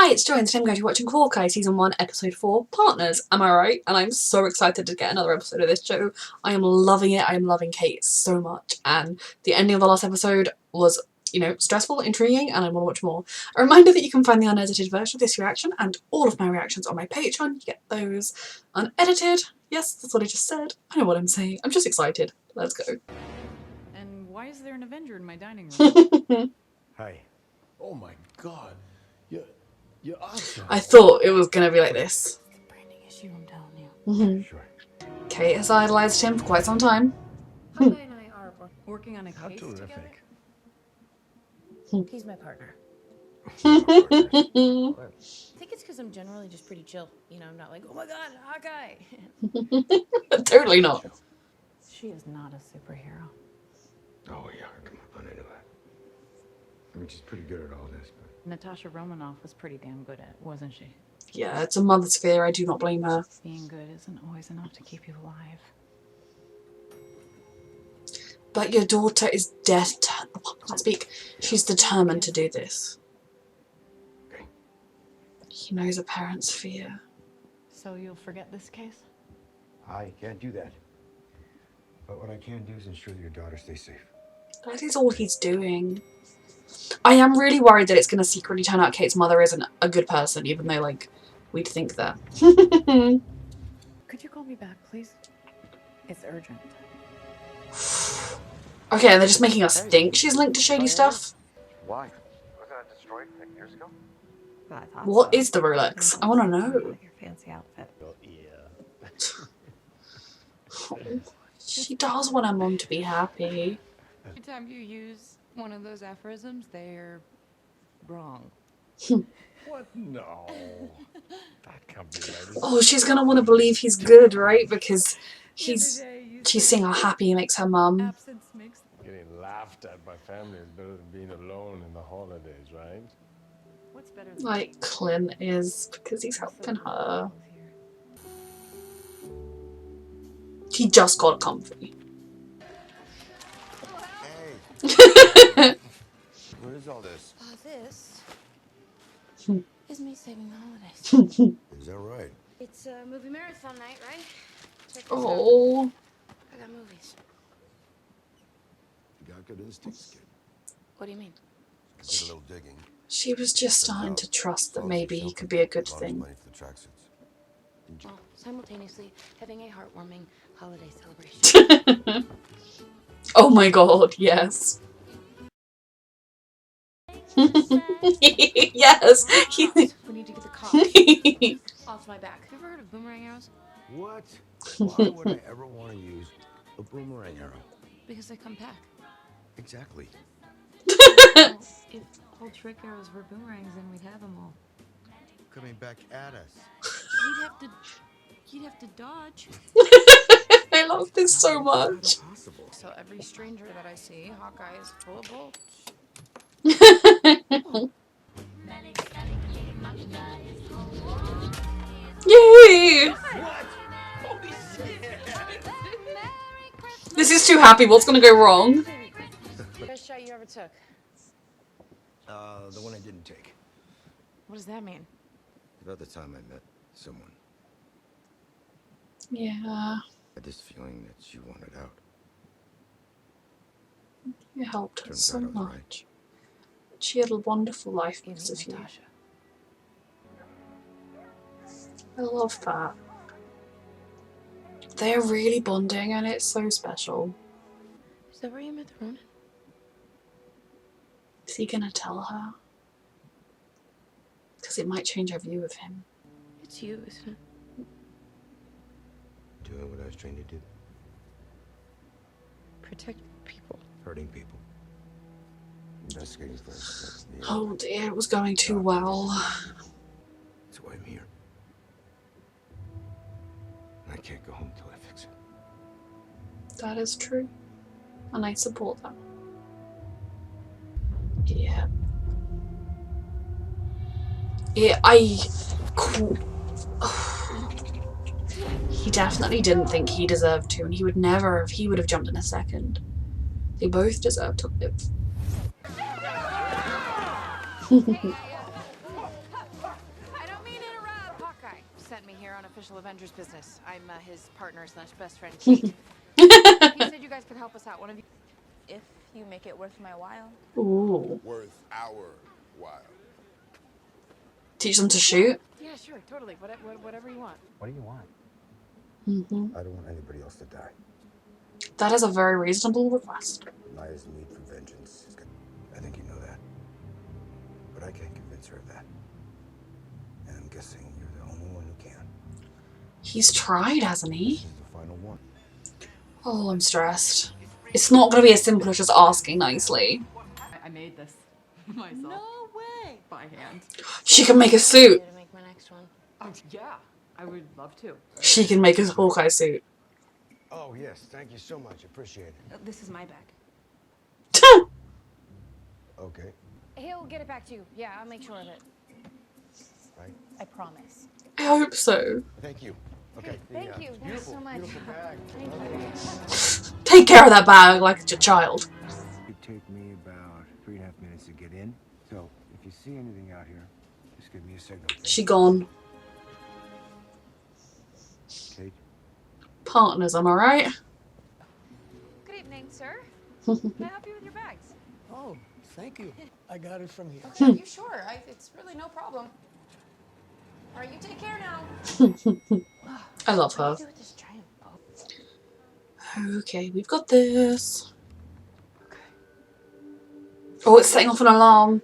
Hi, it's Joy and today I'm going to be watching Hawkeye Season 1, Episode 4, Partners. Am I right? And I'm so excited to get another episode of this show. I am loving it. I am loving Kate so much. And the ending of the last episode was, you know, stressful, intriguing, and I want to watch more. A reminder that you can find the unedited version of this reaction and all of my reactions on my Patreon. You get those unedited. Yes, that's what I just said. I know what I'm saying. I'm just excited. Let's go. And why is there an Avenger in my dining room? Hi. Oh my god. You're awesome. I thought it was going to be like this. It's the branding issue, I'm telling you. Sure. Kate has idolised him for quite some time. Hawkeye and I are Working on a How case together? terrific. He's my partner. Partners. I think it's because I'm generally just pretty chill. You know, I'm not like, oh my god, Hawkeye. Totally not. She is not a superhero. Oh yeah, come on, I know that. I mean, she's pretty good at all this, but Natasha Romanoff was pretty damn good at it, wasn't she? Yeah, it's a mother's fear. I do not blame her. Being good isn't always enough to keep you alive. But your daughter is can't speak. She's determined to do this. okay. He knows a parent's fear. So you'll forget this case? I can't do that. But what I can do is ensure that your daughter stays safe. That is all he's doing. I am really worried that it's going to secretly turn out Kate's mother isn't a good person, even though, like, we'd think that. Could you call me back, please? It's urgent. Okay, and they're just making us think she's linked to shady stuff. Why? Wasn't that destroyed 10 years ago? What is the Rolex? I want to know. Your fancy outfit. Well, yeah. She does want her mom to be happy. Every time you use one of those aphorisms, they're wrong. What? No. That can't be right. Oh, she's going to want to believe he's good, right? Because she's seeing how happy he makes her mum. Absence makes Getting laughed at by family is better than being alone in the holidays, right? What's better than Like Clint is, because he's helping her. He just got comfy. Hey. What is all this? This is me saving the holidays. Is that right? It's a movie marathon night, right? Check this Oh. out. I got movies. You got good instincts, kid. What do you mean? Did a little digging. She was just starting to trust that maybe he could be a good thing. Money for the tracksuits. Didn't you? While simultaneously having a heartwarming holiday celebration. Oh my god, yes. Yes. We need to get the cops off my back. Have you ever heard of boomerang arrows? What? Why would I ever want to use a boomerang arrow? Because they come back. Exactly. Well, if all trick arrows were boomerangs, then we'd have them all. Coming back at us. You'd have to dodge. I love this so much. Impossible. So every stranger that I see, Hawkeye is full of bolts. Yay! What? Holy shit! This is too happy. What's gonna go wrong? Best shot you ever took. The one I didn't take. What does that mean? About the time I met someone. Yeah. I had this feeling that she wanted out. You helped her Turns so out I was much. right. She had a wonderful life Even because of you. Natasha. I love that. They're really bonding and it's so special. Is that where you met the Ronin? Is he gonna tell her? Because it might change her view of him. It's you, isn't it? Doing what I was trained to do. Protect people. Hurting people. Investigating first. Oh dear, it was going too well. That's why I'm here. I can't go home till I fix it. That is true. And I support that. Yeah. Yeah, he definitely didn't think he deserved to, and he would never have, he would have jumped in a second. They both deserve to live. sent me here on official Avengers business. I'm his partner slash best friend, Kate. He said you guys could help us out. One of you. If you make it worth my while. Ooh. Worth our while. Teach them to shoot. Yeah, sure, totally. Whatever you want. What do you want? Hmm. I don't want anybody else to die. That is a very reasonable request. Maya's need for vengeance is good. I think you know that. But I can't convince her of that. And I'm guessing you're the only one who can. He's tried, hasn't he? This is the final one. Oh, I'm stressed. It's not going to be as simple as just asking nicely. I made this myself. No way. By hand. She can make a suit. To make my next one. Oh, yeah. I would love to. She can make a Hawkeye suit. Oh, yes. Thank you so much. Appreciate it. This is my bag. Okay. He'll get it back to you. Yeah, I'll make sure of it. Right. I promise. I hope so. Thank you. Okay. Thank you. Thanks Beautiful, so much. beautiful bag. Thank you. Take care of that bag like it's your child. It'd take me about 3.5 minutes to get in. So if you see anything out here, just give me a signal. She gone. Kate? Partners, am I right? Good evening, sir. Can I help you with your bags? Oh, thank you. I got it from here. Okay, you sure? It's really no problem. All right, you take care now. I love her. What do you do with this giant boat? Okay, we've got this. Oh, it's setting off an alarm.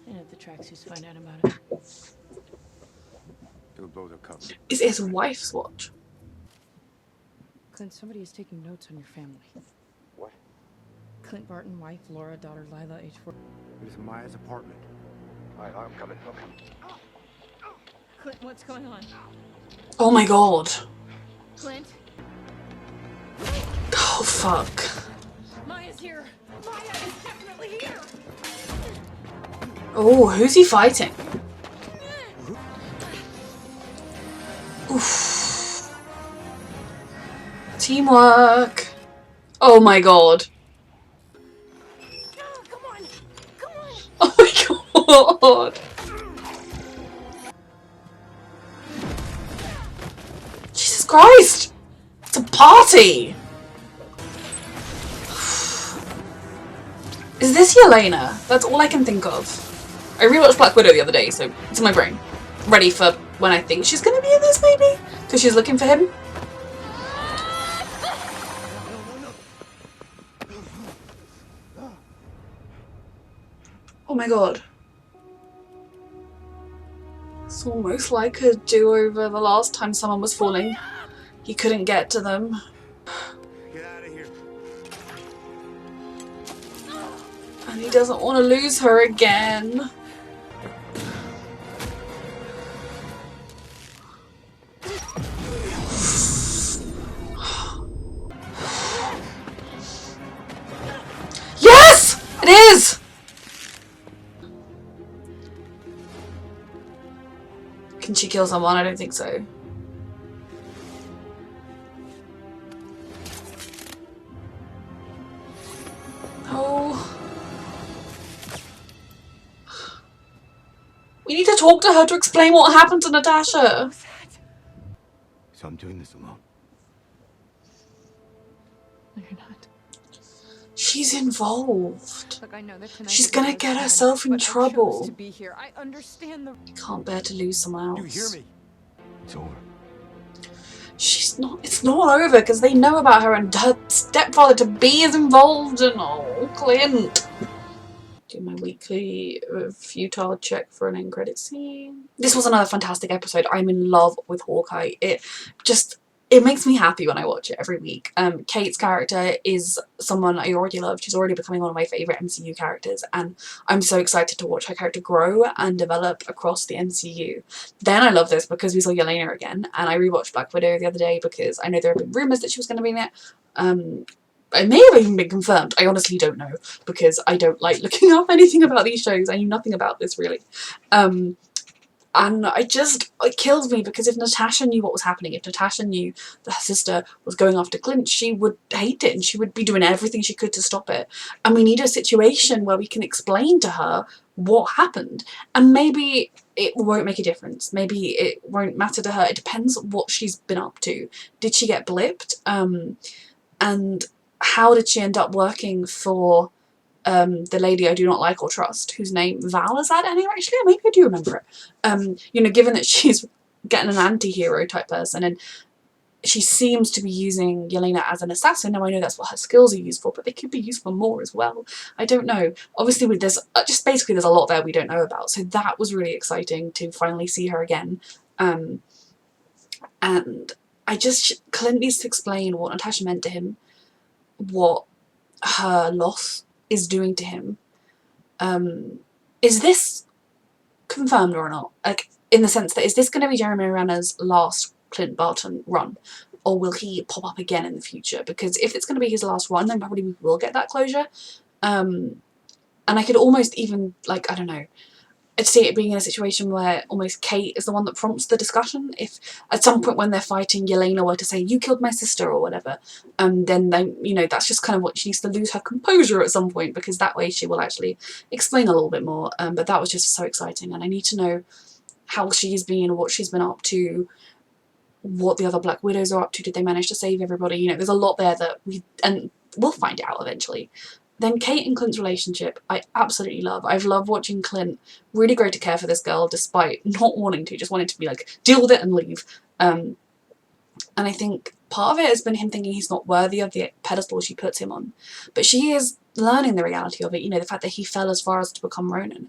And if the tracksuits find out about it. It'll blow the cover. Is it his wife's watch? Clint, somebody is taking notes on your family. What? Clint Barton, wife, Laura, daughter, Lila, age 4. It is Maya's apartment. All right, I'm coming. Clint, what's going on? Oh my god. Clint? Oh fuck. Maya's here! Maya is definitely here! Oh, who's he fighting? Oof. Teamwork. Oh my god. Come on! Come on! Oh my god. Jesus Christ! It's a party! Is this Yelena? That's all I can think of. I rewatched Black Widow the other day, so it's in my brain. Ready for when I think she's gonna be in this, maybe? Because she's looking for him? Oh my god. It's almost like a do-over the last time someone was falling. He couldn't get to them. Get out of here. And he doesn't want to lose her again. Yes! It is! Can she kill someone? I don't think so. Oh. We need to talk to her to explain what happened to Natasha. So I'm doing this alone. No, you're not. She's involved. Look, I know that tonight She's is gonna always get fun, herself in but I chose trouble. to be here. I understand the. I can't bear to lose someone You else. hear me? It's over. She's not. It's not over because they know about her and her stepfather to be is involved and oh, Clint. Do my weekly futile check for an end credit scene. This was another fantastic episode. I'm in love with Hawkeye. It makes me happy when I watch it every week. Kate's character is someone I already love. She's already becoming one of my favourite MCU characters and I'm so excited to watch her character grow and develop across the MCU. Then I love this because we saw Yelena again and I rewatched Black Widow the other day because I know there have been rumours that she was going to be in it. It may have even been confirmed. I honestly don't know because I don't like looking up anything about these shows. I knew nothing about this really. And it kills me because if Natasha knew what was happening, if Natasha knew that her sister was going after Clint, she would hate it and she would be doing everything she could to stop it. And we need a situation where we can explain to her what happened. And maybe it won't make a difference. Maybe it won't matter to her. It depends what she's been up to. Did she get blipped? And how did she end up working for the lady I do not like or trust, whose name Val is that anyway? Actually, maybe I do remember it. You know, given that she's getting an anti-hero type person, and she seems to be using Yelena as an assassin. Now I know that's what her skills are used for, but they could be used for more as well. I don't know. Obviously, there's just basically there's a lot there we don't know about. So that was really exciting to finally see her again. And Clint needs to explain what Natasha meant to him, what her loss is doing to him. Is this confirmed or not? Like, in the sense that, is this going to be Jeremy Renner's last Clint Barton run, or will he pop up again in the future? Because if it's going to be his last one, then probably we will get that closure. And I could almost even, like, I don't know, I'd see it being in a situation where almost Kate is the one that prompts the discussion. If at some point when they're fighting, Yelena were to say, "You killed my sister," or whatever, then they, you know, that's just kind of what she needs to lose her composure at some point, because that way she will actually explain a little bit more. But that was just so exciting, and I need to know how she's been, what she's been up to, what the other Black Widows are up to. Did they manage to save everybody? You know, there's a lot there that we'll find out eventually. Then Kate and Clint's relationship, I absolutely love. I've loved watching Clint really grow to care for this girl despite not wanting to, just wanting to be like, deal with it and leave. And I think part of it has been him thinking he's not worthy of the pedestal she puts him on. But she is learning the reality of it, you know, the fact that he fell as far as to become Ronin.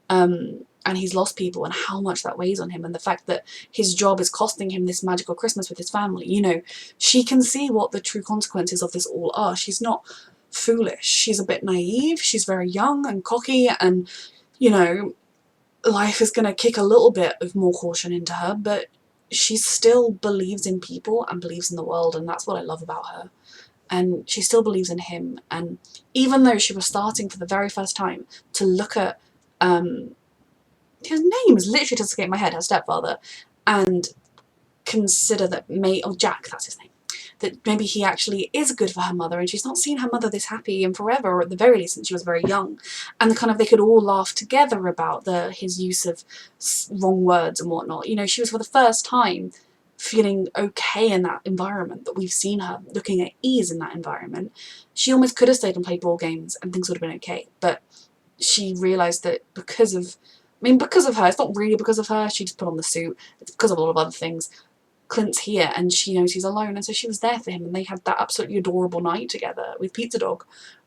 And he's lost people and how much that weighs on him, and the fact that his job is costing him this magical Christmas with his family. You know, she can see what the true consequences of this all are. She's not foolish. She's a bit naive. She's very young and cocky, and, you know, life is going to kick a little bit of more caution into her, but she still believes in people and believes in the world, and that's what I love about her. And she still believes in him, and even though she was starting for the very first time to look at his name is literally just escaped my head, her stepfather, and consider that Jack, that's his name, that maybe he actually is good for her mother, and she's not seen her mother this happy in forever, or at the very least since she was very young. And kind of they could all laugh together about his use of wrong words and whatnot. You know, she was for the first time feeling okay in that environment, that we've seen her looking at ease in that environment. She almost could have stayed and played ball games and things would have been okay, but she realised that because of her, it's not really because of her, she just put on the suit, it's because of a lot of other things. Clint's here and she knows he's alone, and so she was there for him, and they had that absolutely adorable night together with Pizza Dog.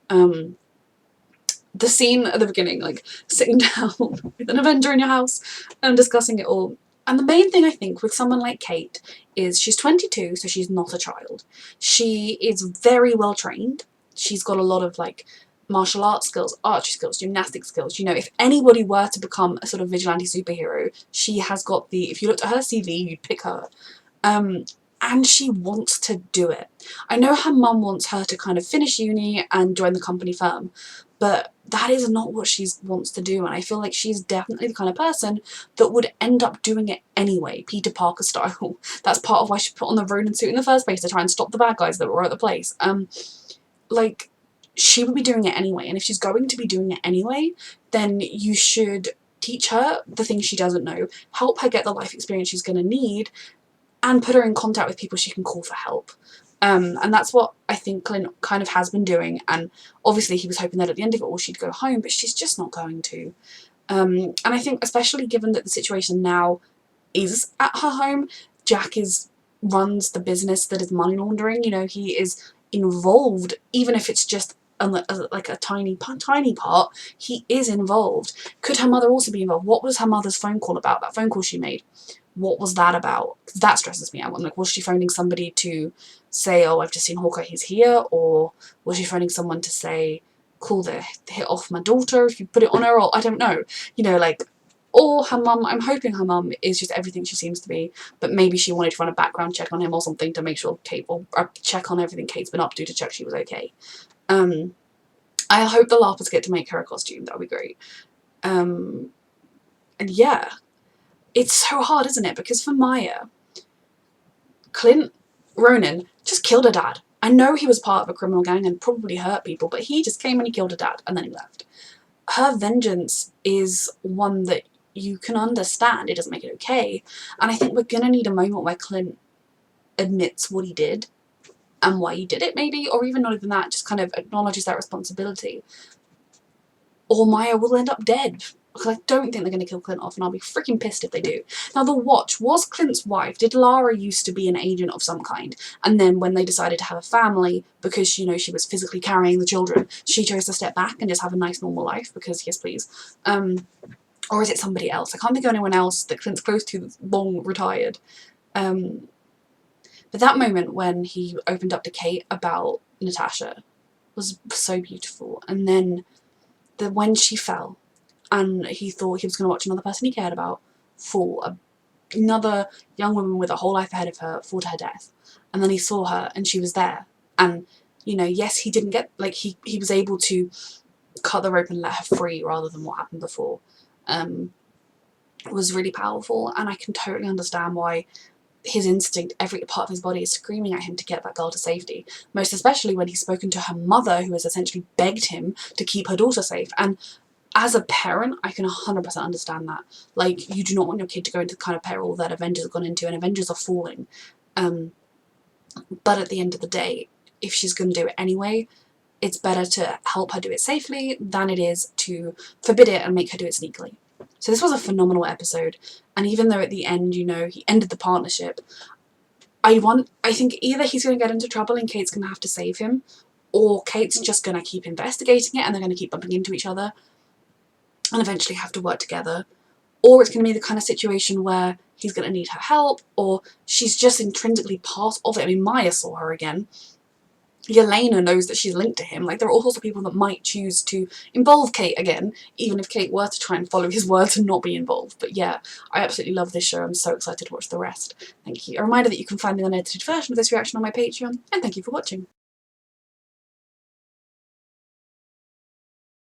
The scene at the beginning, like sitting down with an Avenger in your house and discussing it all. And the main thing I think with someone like Kate is she's 22, so she's not a child. She is very well trained. She's got a lot of like martial arts skills, archery skills, gymnastic skills. You know, if anybody were to become a sort of vigilante superhero, she has got if you looked at her CV, you'd pick her. And she wants to do it. I know her mum wants her to kind of finish uni and join the company firm, but that is not what she wants to do, and I feel like she's definitely the kind of person that would end up doing it anyway, Peter Parker style. That's part of why she put on the Ronin suit in the first place, to try and stop the bad guys that were at the place. Like, she would be doing it anyway, and if she's going to be doing it anyway, then you should teach her the things she doesn't know, help her get the life experience she's going to need, and put her in contact with people she can call for help. And that's what I think Clint kind of has been doing, and obviously he was hoping that at the end of it all she'd go home, but she's just not going to. And I think especially given that the situation now is at her home, Jack runs the business that is money laundering. You know, he is involved, even if it's just like a tiny part, he is involved. Could her mother also be involved? What was her mother's phone call about, that phone call she made? What was that about? That stresses me out. I'm like, was she phoning somebody to say, oh, I've just seen Hawkeye, he's here? Or was she phoning someone to say, cool, they hit off my daughter if you put it on her? Or I don't know. You know, like, or her mum, I'm hoping her mum is just everything she seems to be, but maybe she wanted to run a background check on him or something to make sure Kate, or check on everything Kate's been up to check she was okay. I hope the LARPers get to make her a costume. That would be great. And yeah, it's so hard, isn't it? Because for Maya, Clint Ronin just killed her dad. I know he was part of a criminal gang and probably hurt people, but he just came and he killed her dad and then he left. Her vengeance is one that you can understand it doesn't make it okay. And I think we're gonna need a moment where Clint admits what he did and why he did it, maybe, or even not even that, just kind of acknowledges that responsibility. Or Maya will end up dead, because I don't think they're going to kill Clint off, and I'll be freaking pissed if they do. Now, the Watch was Clint's wife. Did Lara used to be an agent of some kind, and then when they decided to have a family, because, you know, she was physically carrying the children, she chose to step back and just have a nice normal life, because yes please. Or is it somebody else? I can't think of anyone else that Clint's close to that's long retired. But that moment when he opened up to Kate about Natasha was so beautiful. And then when she fell and he thought he was going to watch another person he cared about fall, another young woman with a whole life ahead of her, fall to her death. And then he saw her and she was there. And, you know, yes, he didn't get, like, he was able to cut the rope and let her free rather than what happened before. Was really powerful, and I can totally understand why his instinct, every part of his body is screaming at him to get that girl to safety, most especially when he's spoken to her mother, who has essentially begged him to keep her daughter safe. And as a parent, I can 100% understand that. Like, you do not want your kid to go into the kind of peril that Avengers have gone into, and Avengers are falling. But at the end of the day, if she's going to do it anyway, it's better to help her do it safely than it is to forbid it and make her do it sneakily. So this was a phenomenal episode, and even though at the end, you know, he ended the partnership, I think either he's going to get into trouble and Kate's going to have to save him, or Kate's just going to keep investigating it and they're going to keep bumping into each other and eventually have to work together, or it's going to be the kind of situation where he's going to need her help, or she's just intrinsically part of it. I mean, Maya saw her again. Yelena knows that she's linked to him. Like, there are all sorts of people that might choose to involve Kate again, even if Kate were to try and follow his words and not be involved. But yeah, I absolutely love this show. I'm so excited to watch the rest. Thank you. A reminder that you can find the unedited version of this reaction on my Patreon, and thank you for watching.